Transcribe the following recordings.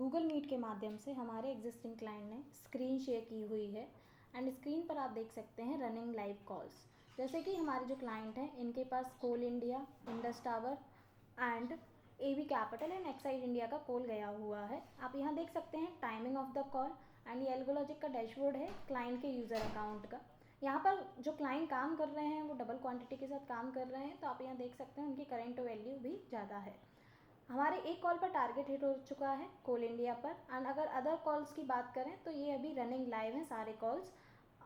Google meet के माध्यम से हमारे एग्जिस्टिंग क्लाइंट ने स्क्रीन शेयर की हुई है एंड स्क्रीन पर आप देख सकते हैं रनिंग लाइव कॉल्स। जैसे कि हमारे जो क्लाइंट हैं इनके पास Coal India, Indus Tower and AB Capital and Exide India का कॉल गया हुआ है। आप यहाँ देख सकते हैं timing of the call and ये एल्गोलॉजिक का डैशबोर्ड है क्लाइंट के यूज़र अकाउंट का। यहाँ पर जो क्लाइंट काम कर रहे हैं वो डबल क्वांटिटी के साथ काम कर रहे हैं, तो आप यहाँ देख सकते हैं उनकी करेंट वैल्यू भी ज़्यादा है। हमारे एक कॉल पर टारगेट हिट हो चुका है कोल इंडिया पर, एंड अगर अदर कॉल्स की बात करें तो ये अभी रनिंग लाइव हैं सारे कॉल्स।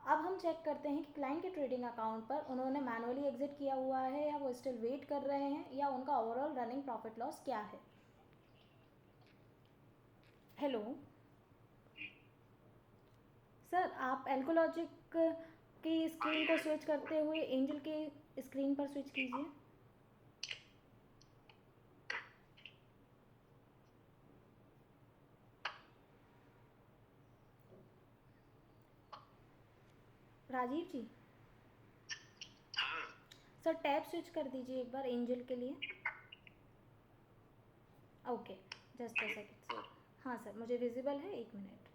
अब हम चेक करते हैं कि क्लाइंट के ट्रेडिंग अकाउंट पर उन्होंने मैनुअली एग्जिट किया हुआ है या वो स्टिल वेट कर रहे हैं, या उनका ओवरऑल रनिंग प्रॉफिट लॉस क्या है। हेलो सर, आप एल्गोलॉजिक की स्क्रीन को स्विच करते हुए एंजल के स्क्रीन पर स्विच कीजिए। राजीव जी, हाँ सर टैब स्विच कर दीजिए एक बार एंजल के लिए। Okay, just a second sir. हाँ सर, मुझे विजिबल है, 1 मिनट।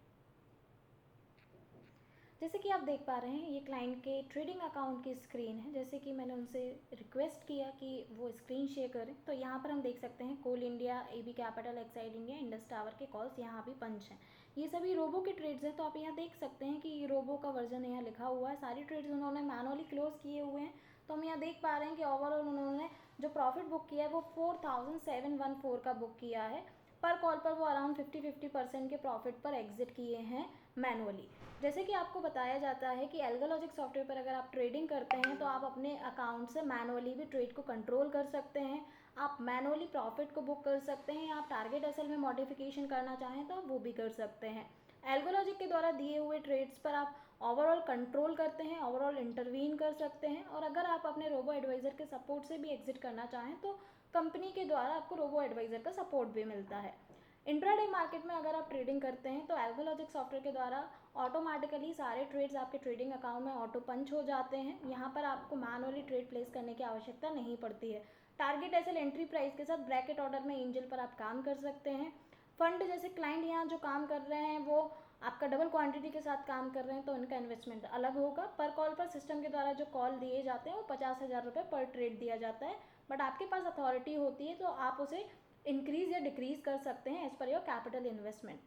जैसे कि आप देख पा रहे हैं ये क्लाइंट के ट्रेडिंग अकाउंट की स्क्रीन है। जैसे कि मैंने उनसे रिक्वेस्ट किया कि वो स्क्रीन शेयर करें, तो यहाँ पर हम देख सकते हैं Coal India, AB Capital, Exide India, Indus Tower के कॉल्स यहाँ भी पंच हैं। ये सभी रोबो के ट्रेड्स हैं, तो आप यहाँ देख सकते हैं कि ये रोबो का वर्जन यहाँ लिखा हुआ है। सारी ट्रेड्स उन्होंने मैनुअली क्लोज किए हुए हैं। तो हम यहाँ देख पा रहे हैं कि ओवरऑल उन्होंने जो प्रॉफिट बुक किया है वो 4714 का बुक किया है। पर कॉल पर वो अराउंड 50% के प्रॉफिट पर एग्जिट किए हैं मैनुअली। जैसे कि आपको बताया जाता है कि एल्गोलॉजिक सॉफ्टवेयर पर अगर आप ट्रेडिंग करते हैं तो आप अपने अकाउंट से मैनुअली भी ट्रेड को कंट्रोल कर सकते हैं, आप मैनुअली प्रॉफिट को बुक कर सकते हैं, आप टारगेट एसएल में मॉडिफिकेशन करना चाहें तो आप वो भी कर सकते हैं। एल्गोलॉजिक के द्वारा दिए हुए ट्रेड्स पर आप ओवरऑल कंट्रोल करते हैं, ओवरऑल इंटरवीन कर सकते हैं, और अगर आप अपने रोबो एडवाइज़र के सपोर्ट से भी एग्जिट करना चाहें तो कंपनी के द्वारा आपको रोबो एडवाइज़र का सपोर्ट भी मिलता है। इंट्राडे मार्केट में अगर आप ट्रेडिंग करते हैं तो एल्गोलॉजिक सॉफ्टवेयर के द्वारा ऑटोमेटिकली सारे ट्रेड्स आपके ट्रेडिंग अकाउंट में ऑटो पंच हो जाते हैं। यहाँ पर आपको मैनुअली ट्रेड प्लेस करने की आवश्यकता नहीं पड़ती है। टारगेट एसएल एंट्री प्राइस के साथ ब्रैकेट ऑर्डर में एंजल पर आप काम कर सकते हैं। फंड जैसे क्लाइंट यहाँ जो काम कर रहे हैं वो आपका डबल क्वांटिटी के साथ काम कर रहे हैं, तो उनका इन्वेस्टमेंट अलग होगा। पर कॉल पर सिस्टम के द्वारा जो कॉल दिए जाते हैं वो 50,000 रुपये पर ट्रेड दिया जाता है, बट आपके पास अथॉरिटी होती है तो आप उसे इंक्रीज़ या डिक्रीज़ कर सकते हैं as per your capital investment.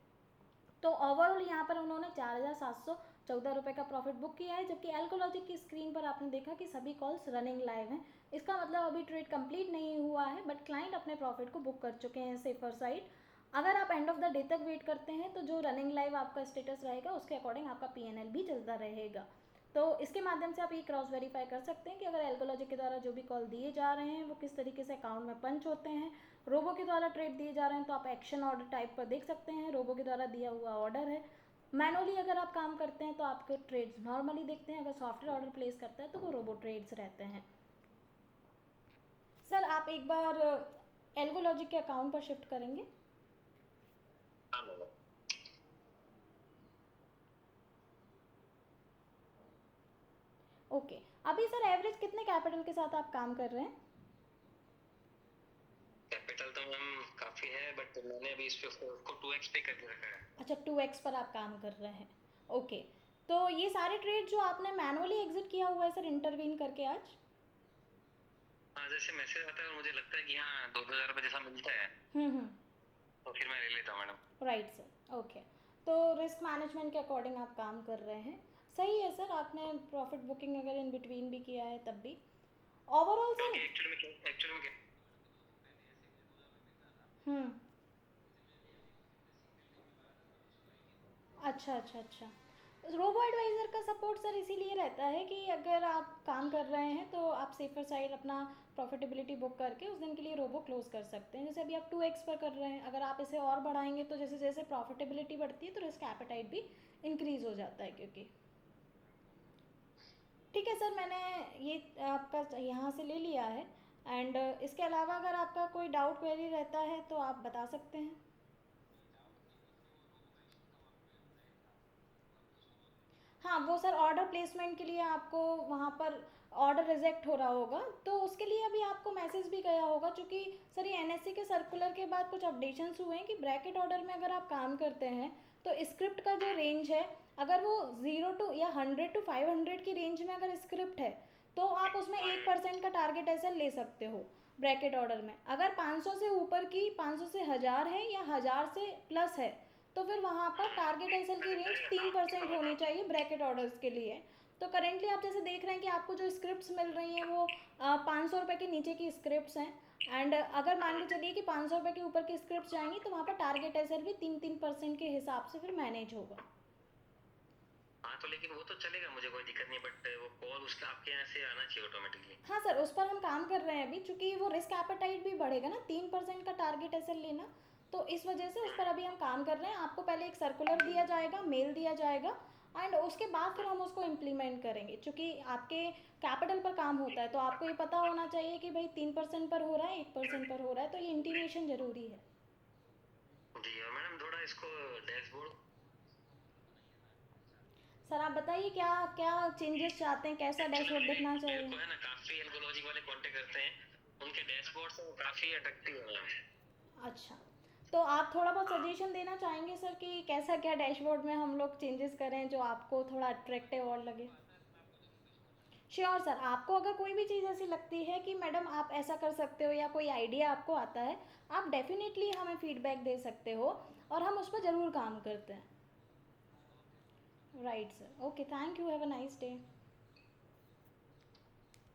तो ओवरऑल यहाँ पर उन्होंने 4,714 रुपये का प्रॉफिट बुक किया है, जबकि एल्गोलॉजिक की स्क्रीन पर आपने देखा कि सभी कॉल्स रनिंग लाइव हैं। इसका मतलब अभी ट्रेड कंप्लीट नहीं हुआ है, बट क्लाइंट अपने प्रॉफिट को बुक कर चुके हैं सेफर साइड। अगर आप एंड ऑफ द डे तक वेट करते हैं तो जो रनिंग लाइव आपका स्टेटस रहेगा उसके अकॉर्डिंग आपका पीएनएल भी चलता रहेगा। तो इसके माध्यम से आप ये क्रॉस वेरीफाई कर सकते हैं कि अगर एल्गोलॉजिक के द्वारा जो भी कॉल दिए जा रहे हैं वो किस तरीके से अकाउंट में पंच होते हैं। रोबो के द्वारा ट्रेड दिए जा रहे हैं तो आप एक्शन ऑर्डर टाइप पर देख सकते हैं, रोबो के द्वारा दिया हुआ ऑर्डर है। मैनुअली अगर आप काम करते हैं तो आपके ट्रेड्स नॉर्मली देखते हैं, अगर सॉफ्टवेयर ऑर्डर प्लेस करता है तो वो रोबो ट्रेड्स रहते हैं। सर आप एक बार एल्गोलॉजिक के अकाउंट पर शिफ्ट करेंगे। हाँ मैडम। ओके, अभी सर एवरेज कितने कैपिटल के साथ आप काम कर रहे हैं। कैपिटल तो मैम काफी है, बट मैंने अभी इस पे को 2x पे कर रखा है। अच्छा, 2x पर आप काम कर रहे हैं। ओके, तो ये सारे ट्रेड जो आपने मैनुअली एग्जिट किया हुआ है सर इंटरवीन करके आज। हाँ, जैसे मैसेज आता है और मुझे लगता है कि हाँ 2,000 रुपये जैसा मिलता है हम्म, तो फिर मैं ले लेता हूँ मैडम। Right sir. ओके, तो रिस्क मैनेजमेंट के अकॉर्डिंग आप काम कर रहे हैं, सही है सर। आपने प्रॉफिट बुकिंग अगर इन बिटवीन भी किया है तब भी ओवरऑल सर। क्योंकि एक्चुअल में क्या हम्म, अच्छा अच्छा अच्छा। रोबो एडवाइज़र का सपोर्ट सर इसीलिए रहता है कि अगर आप काम कर रहे हैं तो आप सेफर साइड अपना प्रॉफिटेबिलिटी बुक करके उस दिन के लिए रोबो क्लोज कर सकते हैं। जैसे अभी आप 2x पर कर रहे हैं, अगर आप इसे और बढ़ाएंगे तो जैसे जैसे प्रॉफिटेबिलिटी बढ़ती है तो रिस्क एपेटाइट भी इंक्रीज हो जाता है। क्योंकि ठीक है सर, मैंने ये आपका यहाँ से ले लिया है, एंड इसके अलावा अगर आपका कोई डाउट क्वेरी रहता है तो आप बता सकते हैं। हाँ, वो सर ऑर्डर प्लेसमेंट के लिए आपको वहाँ पर ऑर्डर रिजेक्ट हो रहा होगा, तो उसके लिए अभी आपको मैसेज भी गया होगा, क्योंकि सर ये एनएससी के सर्कुलर के बाद कुछ अपडेशंस हुए हैं कि ब्रैकेट ऑर्डर में अगर आप काम करते हैं तो स्क्रिप्ट का जो रेंज है, अगर वो 0 या 100 to 500 की रेंज में अगर स्क्रिप्ट है तो आप उसमें 1% का टारगेट ऐसा ले सकते हो ब्रैकेट ऑर्डर में। अगर 500 से ऊपर की, 500 से 1000 है या 1000 से प्लस है, तो फिर वहाँ पर टारगेट एसएल की रेंज 3% होनी चाहिए ब्रैकेट ऑर्डर्स के लिए। तो करेंटली आप जैसे देख रहे हैं कि आपको जो स्क्रिप्ट्स मिल रही हैं वो 500 रुपये के नीचे की स्क्रिप्ट्स हैं, एंड अगर मान के चलिए कि 500 रुपये के ऊपर की स्क्रिप्ट्स जाएंगी तो वहाँ पर टारगेट एसएल भी 3% के हिसाब से फिर मैनेज होगा। हाँ तो लेकिन वो तो चलेगा, मुझे कोई दिक्कत नहीं, बट वो कॉल उसका आपके यहाँ से आना चाहिए ऑटोमेटिकली। हाँ सर, उस पर हम काम कर रहे हैं अभी, चूंकि वो रिस्क एपेटाइट भी बढ़ेगा ना, 3% का टारगेट एसएल लेना, तो इस वजह से उस पर अभी हम काम कर रहे हैं। आपको पहले एक सर्कुलर दिया जाएगा, मेल दिया जाएगा, एंड उसके बाद फिर हम उसको इम्प्लीमेंट करेंगे। चूंकि आपके कैपिटल पर काम होता है तो आपको ये पता होना चाहिए कि भाई 3% पर हो रहा है, 1% पर हो रहा है, तो ये इंटीमेशन ज़रूरी है। जी, और मैडम थोड़ा इसको डैशबोर्ड, सर आप बताइए क्या क्या चेंजेस चाहते हैं, कैसा एक्चुअली डैशबोर्ड दिखना मेरे चाहिए? को है ना काफ़ी एल्गोलॉजी वाले कांटेक्ट करते हैं, उनके डैशबोर्ड से वो काफ़ी अट्रैक्टिव है मैम। अच्छा, तो आप थोड़ा बहुत हाँ। सजेशन देना चाहेंगे सर कि कैसा क्या डैशबोर्ड में हम लोग चेंजेस करें जो आपको थोड़ा अट्रैक्टिव और लगे? श्योर सर, आपको अगर कोई भी चीज़ ऐसी लगती है कि मैडम आप ऐसा कर सकते हो या कोई आइडिया आपको आता है, आप डेफिनेटली हमें फीडबैक दे सकते हो और हम उस पर ज़रूर काम करते हैं। Right sir, okay, thank you, have a nice day.